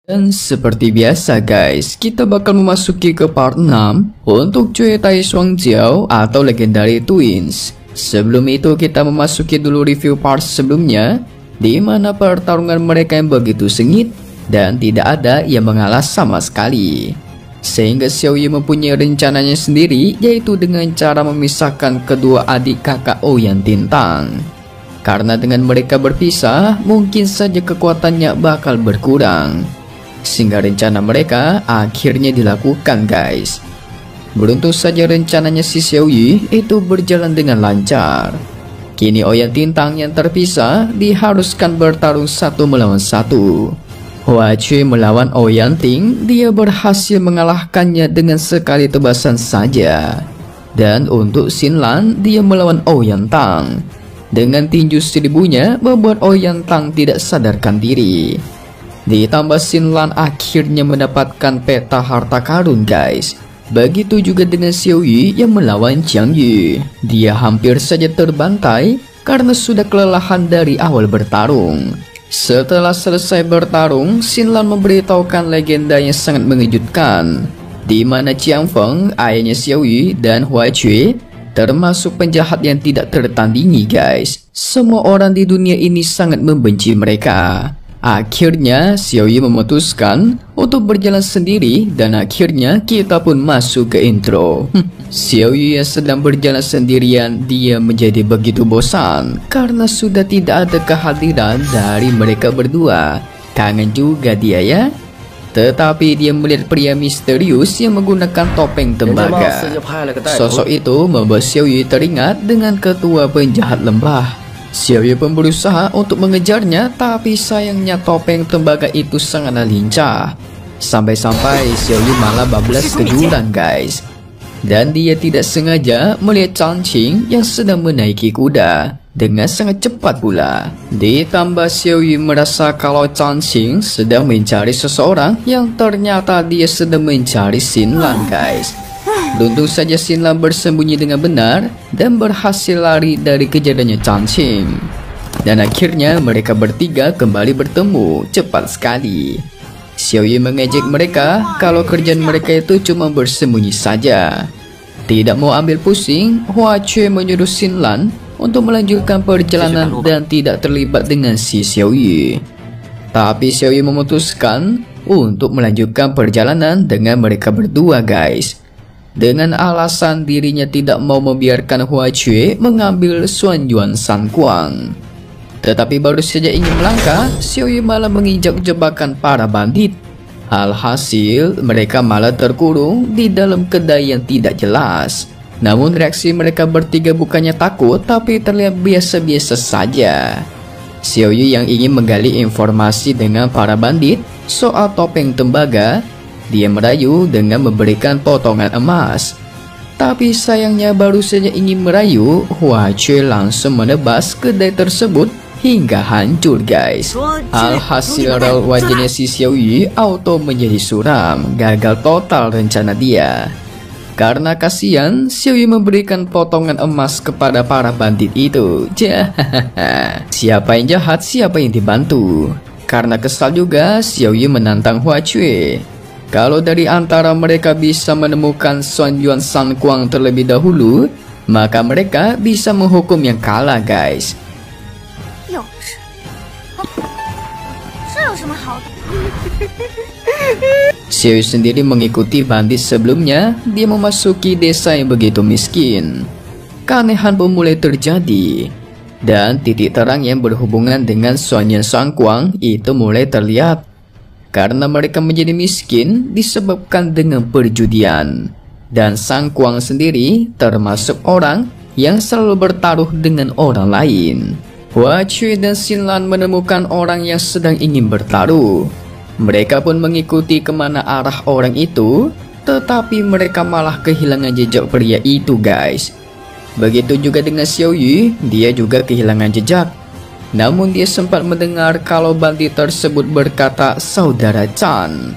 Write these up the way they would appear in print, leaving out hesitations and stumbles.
Dan seperti biasa guys, kita bakal memasuki ke part 6 untuk Cui Tai Shuangjiao atau Legendary Twins. Sebelum itu kita memasuki dulu review part sebelumnya, di mana pertarungan mereka yang begitu sengit dan tidak ada yang mengalah sama sekali. Sehingga Xiao Yi mempunyai rencananya sendiri, yaitu dengan cara memisahkan kedua adik kakak Ouyang Tintang. Karena dengan mereka berpisah, mungkin saja kekuatannya bakal berkurang. Sehingga rencana mereka akhirnya dilakukan guys. Beruntung saja rencananya si Xiao Yi itu berjalan dengan lancar. Kini Ouyang Tintang yang terpisah diharuskan bertarung 1 melawan 1. Hua Cui melawan Ouyang Ting, dia berhasil mengalahkannya dengan sekali tebasan saja. Dan untuk Xin Lan, dia melawan Ouyang Tang. Dengan tinju 1000-nya membuat Ouyang Tang tidak sadarkan diri. Ditambah Xin Lan akhirnya mendapatkan peta harta karun guys. Begitu juga dengan Xiao Yi yang melawan Jiang Yu. Dia hampir saja terbantai karena sudah kelelahan dari awal bertarung. Setelah selesai bertarung, Xin Lan memberitahukan legenda yang sangat mengejutkan, di mana Jiang Feng, ayahnya Xiao Yi dan Hua Cui termasuk penjahat yang tidak tertandingi guys. Semua orang di dunia ini sangat membenci mereka. Akhirnya Xiao Yi memutuskan untuk berjalan sendiri dan akhirnya kita pun masuk ke intro. Xiao Yi yang sedang berjalan sendirian, dia menjadi begitu bosan karena sudah tidak ada kehadiran dari mereka berdua. Kangen juga dia ya. Tetapi dia melihat pria misterius yang menggunakan topeng tembaga. Sosok itu membuat Xiao Yi teringat dengan ketua penjahat lembah. Xiao Yi pun berusaha untuk mengejarnya, tapi sayangnya topeng tembaga itu sangatlah lincah. Sampai-sampai Xiao Yi malah bablas ke jurang guys. Dan dia tidak sengaja melihat Chang Qing yang sedang menaiki kuda dengan sangat cepat pula. Ditambah Xiao Yi merasa kalau Chang Qing sedang mencari seseorang yang ternyata dia sedang mencari Xin Lan guys. Beruntung saja Xin Lan bersembunyi dengan benar dan berhasil lari dari kejarannya Chang Qing. Dan akhirnya mereka bertiga kembali bertemu cepat sekali. Xiao Yi mengejek mereka kalau kerjaan mereka itu cuma bersembunyi saja. Tidak mau ambil pusing, Hua Cui menyuruh Xin Lan untuk melanjutkan perjalanan dan tidak terlibat dengan si Xiao Yi. Tapi Xiao Yi memutuskan untuk melanjutkan perjalanan dengan mereka berdua guys. Dengan alasan dirinya tidak mau membiarkan Hua Cui mengambil Xuan Yuan San Kuang. Tetapi baru saja ingin melangkah, Xiao Yi malah menginjak jebakan para bandit. Alhasil mereka malah terkurung di dalam kedai yang tidak jelas. Namun reaksi mereka bertiga bukannya takut, tapi terlihat biasa-biasa saja. Xiao Yi yang ingin menggali informasi dengan para bandit soal topeng tembaga, dia merayu dengan memberikan potongan emas. Tapi sayangnya baru saja ingin merayu, Hua Cui langsung menebas kedai tersebut hingga hancur guys. Alhasil raut wajahnya si Xiao Yi auto menjadi suram, gagal total rencana dia. Karena kasihan, Xiao Yi memberikan potongan emas kepada para bandit itu. Siapa yang jahat, siapa yang dibantu. Karena kesal juga, Xiao Yi menantang Hua Cui. Kalau dari antara mereka bisa menemukan Xuan Yuan San Kuang terlebih dahulu, maka mereka bisa menghukum yang kalah guys. Xiao Yi sendiri mengikuti bandit sebelumnya. Dia memasuki desa yang begitu miskin. Keanehan pun mulai terjadi. Dan titik terang yang berhubungan dengan Xuan Yuan San Kuang itu mulai terlihat. Karena mereka menjadi miskin disebabkan dengan perjudian. Dan Sang Kuang sendiri termasuk orang yang selalu bertaruh dengan orang lain. Hua Cui dan Xin Lan menemukan orang yang sedang ingin bertaruh. Mereka pun mengikuti kemana arah orang itu, tetapi mereka malah kehilangan jejak pria itu guys. Begitu juga dengan Xiao Yi, dia juga kehilangan jejak. Namun dia sempat mendengar kalau bandit tersebut berkata saudara Chan.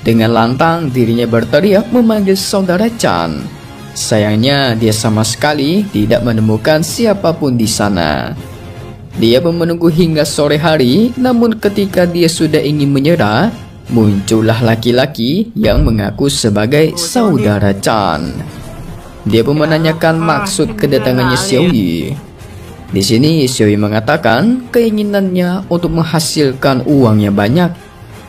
Dengan lantang dirinya berteriak memanggil saudara Chan. Sayangnya dia sama sekali tidak menemukan siapapun di sana. Dia pun menunggu hingga sore hari, namun ketika dia sudah ingin menyerah, muncullah laki-laki yang mengaku sebagai saudara Chan. Dia pun menanyakan maksud kedatangannya Xiao Yi. Di sini Xiao Yi mengatakan keinginannya untuk menghasilkan uang yang banyak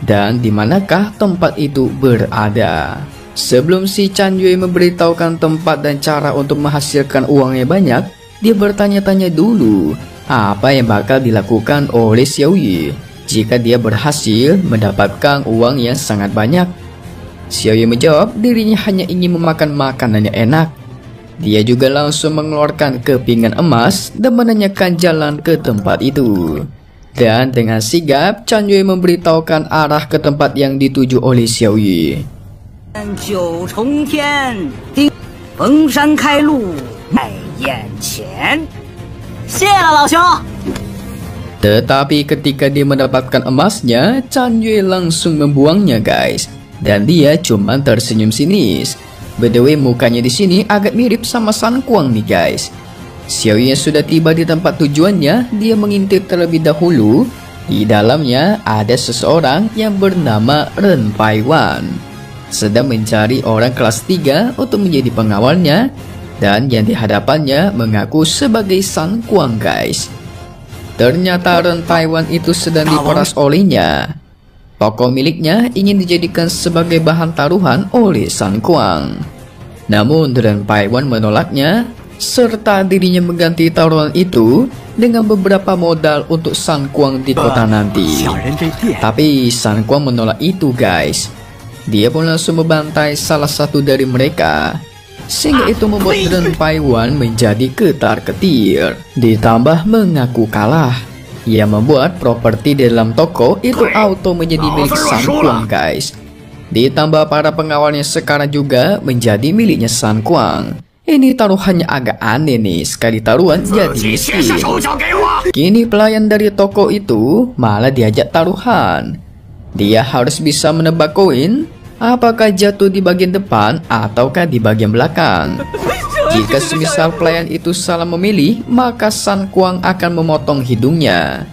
dan di manakah tempat itu berada. Sebelum si Chan Yue memberitahukan tempat dan cara untuk menghasilkan uang yang banyak, dia bertanya-tanya dulu apa yang bakal dilakukan oleh Xiao Yi jika dia berhasil mendapatkan uang yang sangat banyak. Xiao Yi menjawab dirinya hanya ingin memakan makanan yang enak. Dia juga langsung mengeluarkan kepingan emas dan menanyakan jalan ke tempat itu. Dan dengan sigap, Chan Yue memberitahukan arah ke tempat yang dituju oleh Xiao Yi. Tetapi ketika dia mendapatkan emasnya, Chan Yue langsung membuangnya guys. Dan dia cuma tersenyum sinis. By the way, mukanya di sini agak mirip sama San Kuang nih guys. Xiao Yi yang sudah tiba di tempat tujuannya, dia mengintip terlebih dahulu. Di dalamnya ada seseorang yang bernama Ren Paiwan, sedang mencari orang kelas 3 untuk menjadi pengawalnya, dan yang di hadapannya mengaku sebagai San Kuang guys. Ternyata Ren Paiwan itu sedang diperas olehnya. Toko miliknya ingin dijadikan sebagai bahan taruhan oleh San Kuang. Namun Ren Paiwan menolaknya, serta dirinya mengganti taruhan itu dengan beberapa modal untuk San Kuang di kota nanti. Tapi San Kuang menolak itu guys. Dia pun langsung membantai salah satu dari mereka, sehingga itu membuat Ren Paiwan menjadi ketar-ketir, ditambah mengaku kalah. Ia membuat properti di dalam toko itu auto menjadi milik San Kuang guys. Ditambah para pengawalnya sekarang juga menjadi miliknya San Kuang. Ini taruhannya agak aneh nih, sekali taruhan jadi miskin. Kini pelayan dari toko itu malah diajak taruhan. Dia harus bisa menebak koin, apakah jatuh di bagian depan ataukah di bagian belakang. Jika semisal pelayan itu salah memilih, maka San Kuang akan memotong hidungnya.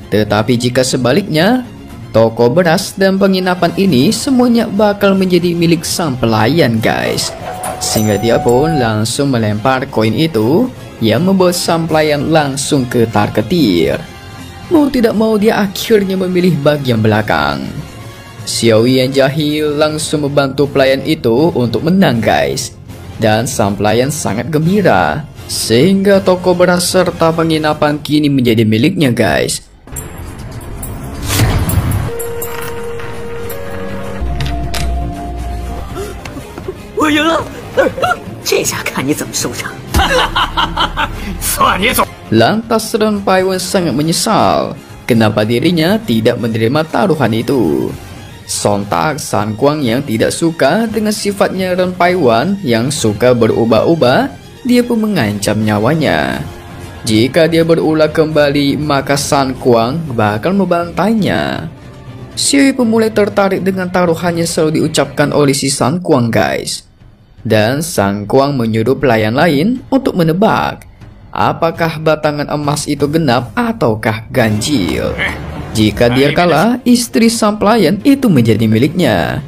Tetapi jika sebaliknya, toko beras dan penginapan ini semuanya bakal menjadi milik sang pelayan guys. Sehingga dia pun langsung melempar koin itu, yang membuat sang pelayan langsung ketar-ketir. Mau tidak mau dia akhirnya memilih bagian belakang. Xiao Yi yang jahil langsung membantu pelayan itu untuk menang guys. Dan sang pelayan sangat gembira, sehingga toko beras serta penginapan kini menjadi miliknya guys. Lantas Ren Paiwan sangat menyesal kenapa dirinya tidak menerima taruhan itu. Sontak San Kuang yang tidak suka dengan sifatnya Ren Paiwan yang suka berubah-ubah, dia pun mengancam nyawanya. Jika dia berulah kembali, maka San Kuang bakal membantainya. Xiao Yi pun mulai tertarik dengan taruhannya selalu diucapkan oleh si San Kuang guys. Dan San Kuang menyuruh pelayan lain untuk menebak apakah batangan emas itu genap ataukah ganjil. Jika dia kalah, istri sang pelayan itu menjadi miliknya.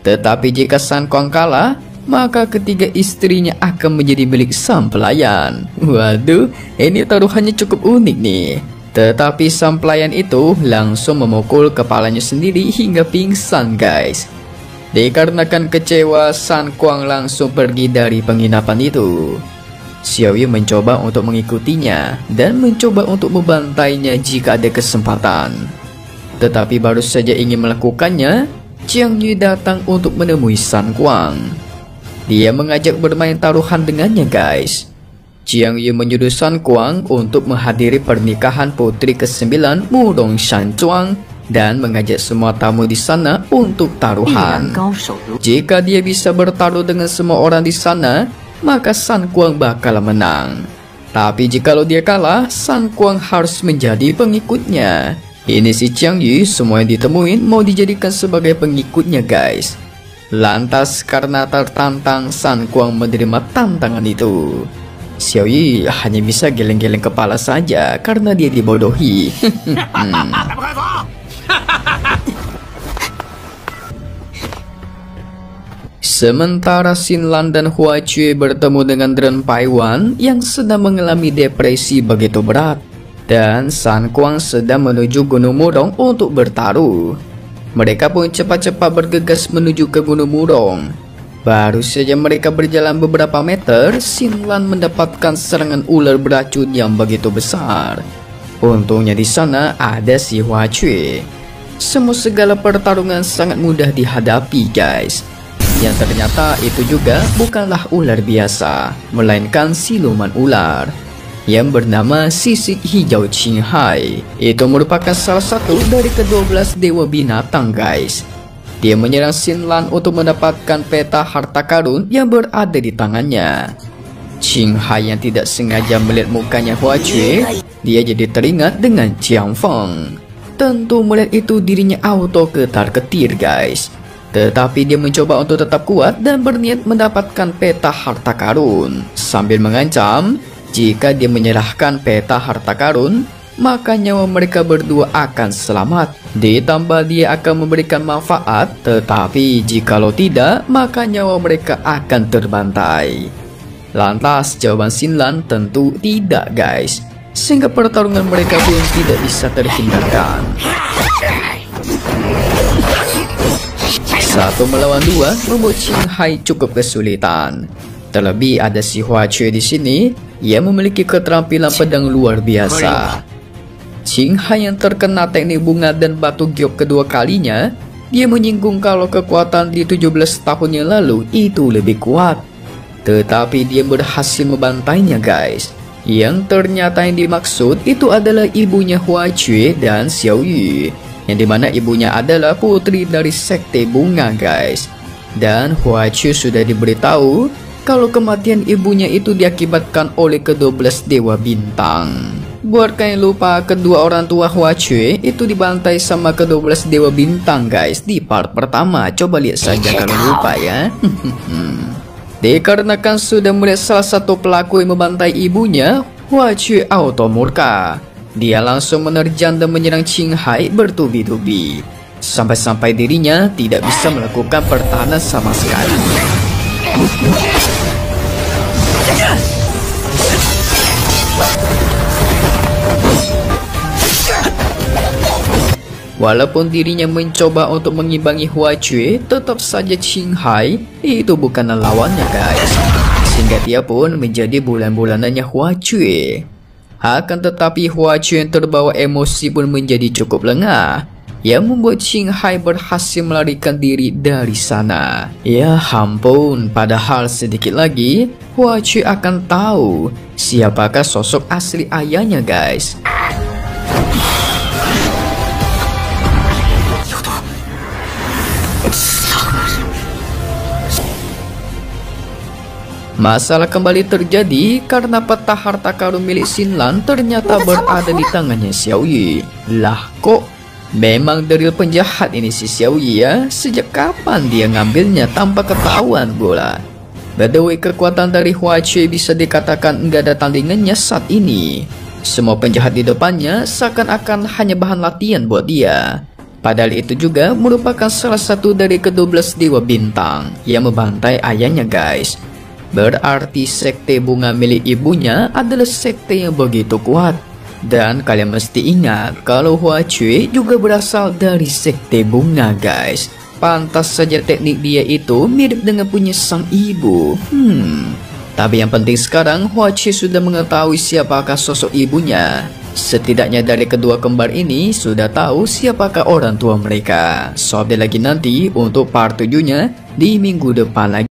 Tetapi jika San Kuang kalah, maka ketiga istrinya akan menjadi milik sang pelayan. Waduh, ini taruhannya cukup unik nih. Tetapi sang pelayan itu langsung memukul kepalanya sendiri hingga pingsan guys. Dikarenakan kecewa, San Kuang langsung pergi dari penginapan itu. Xiao Yi mencoba untuk mengikutinya dan mencoba untuk membantainya jika ada kesempatan. Tetapi baru saja ingin melakukannya, Jiang Yu datang untuk menemui San Kuang. Dia mengajak bermain taruhan dengannya guys. Jiang Yu menyuruh San Kuang untuk menghadiri pernikahan putri ke-9 Murong Shanzhuang dan mengajak semua tamu di sana untuk taruhan. Jika dia bisa bertaruh dengan semua orang di sana, maka San Kuang bakal menang. Tapi jikalau dia kalah, San Kuang harus menjadi pengikutnya. Ini si Jiang Yu semua yang ditemuin mau dijadikan sebagai pengikutnya guys. Lantas karena tertantang, San Kuang menerima tantangan itu. Xiao Yi hanya bisa geleng-geleng kepala saja karena dia dibodohi. Sementara Xinlan dan Hua Cui bertemu dengan Dren Paiwan yang sedang mengalami depresi begitu berat, dan San Kuang sedang menuju Gunung Murong untuk bertaruh. Mereka pun cepat-cepat bergegas menuju ke Gunung Murong. Baru saja mereka berjalan beberapa meter, Xinlan mendapatkan serangan ular beracun yang begitu besar. Untungnya di sana ada si Hua Cui. Semua segala pertarungan sangat mudah dihadapi, guys. Yang ternyata itu juga bukanlah ular biasa, melainkan siluman ular yang bernama sisik hijau Qinghai. Itu merupakan salah satu dari ke-12 dewa binatang, guys. Dia menyerang Xinlan untuk mendapatkan peta harta karun yang berada di tangannya. Qinghai yang tidak sengaja melihat mukanya Hua Cui, dia jadi teringat dengan Jiang Feng. Tentu melihat itu dirinya auto ketar-ketir, guys. Tetapi dia mencoba untuk tetap kuat dan berniat mendapatkan peta harta karun, sambil mengancam jika dia menyerahkan peta harta karun, maka nyawa mereka berdua akan selamat. Ditambah dia akan memberikan manfaat, tetapi jikalau tidak, maka nyawa mereka akan terbantai. Lantas jawaban Xinlan tentu tidak, guys, sehingga pertarungan mereka pun tidak bisa terhindarkan. 1 melawan 2 membuat Qinghai cukup kesulitan. Terlebih ada si Hua Cui di sini, ia memiliki keterampilan pedang luar biasa. Qinghai yang terkena teknik bunga dan batu giok kedua kalinya, dia menyinggung kalau kekuatan di 17 tahun yang lalu itu lebih kuat. Tetapi dia berhasil membantainya, guys. Yang ternyata yang dimaksud itu adalah ibunya Hua Cui dan Xiao Yu, yang dimana ibunya adalah putri dari sekte bunga, guys. Dan Hua Cui sudah diberitahu kalau kematian ibunya itu diakibatkan oleh ke-12 dewa bintang. Buat kalian lupa, kedua orang tua Hua Cui itu dibantai sama ke-12 dewa bintang, guys, di part pertama. Coba lihat saja kalau lupa ya. Dikarenakan sudah melihat salah satu pelaku yang membantai ibunya, Hua Cui auto murka. Dia langsung menerjang dan menyerang Qinghai bertubi-tubi, sampai-sampai dirinya tidak bisa melakukan pertahanan sama sekali. Walaupun dirinya mencoba untuk mengimbangi Hua Cui, tetap saja Qinghai itu bukanlah lawannya, guys. Sehingga dia pun menjadi bulan-bulanannya Hua Cui. Akan tetapi Hua Cui yang terbawa emosi pun menjadi cukup lengah, yang membuat Qinghai berhasil melarikan diri dari sana. Ya ampun, padahal sedikit lagi Hua Cui akan tahu siapakah sosok asli ayahnya, guys. Masalah kembali terjadi karena peta harta karun milik Xinlan ternyata berada di tangannya Xiao Yu. Lah kok memang dari penjahat ini si Xiao Yu ya? Sejak kapan dia ngambilnya tanpa ketahuan pula? By the way, kekuatan dari Hua Cui bisa dikatakan enggak ada tandingannya saat ini. Semua penjahat di depannya seakan-akan hanya bahan latihan buat dia. Padahal itu juga merupakan salah satu dari ke-12 dewa bintang yang membantai ayahnya, guys. Berarti sekte bunga milik ibunya adalah sekte yang begitu kuat. Dan kalian mesti ingat kalau Hua Cui juga berasal dari sekte bunga, guys. Pantas saja teknik dia itu mirip dengan punya sang ibu. Tapi yang penting sekarang Hua Cui sudah mengetahui siapakah sosok ibunya. Setidaknya dari kedua kembar ini sudah tahu siapakah orang tua mereka. So update lagi nanti untuk part 7-nya di minggu depan lagi.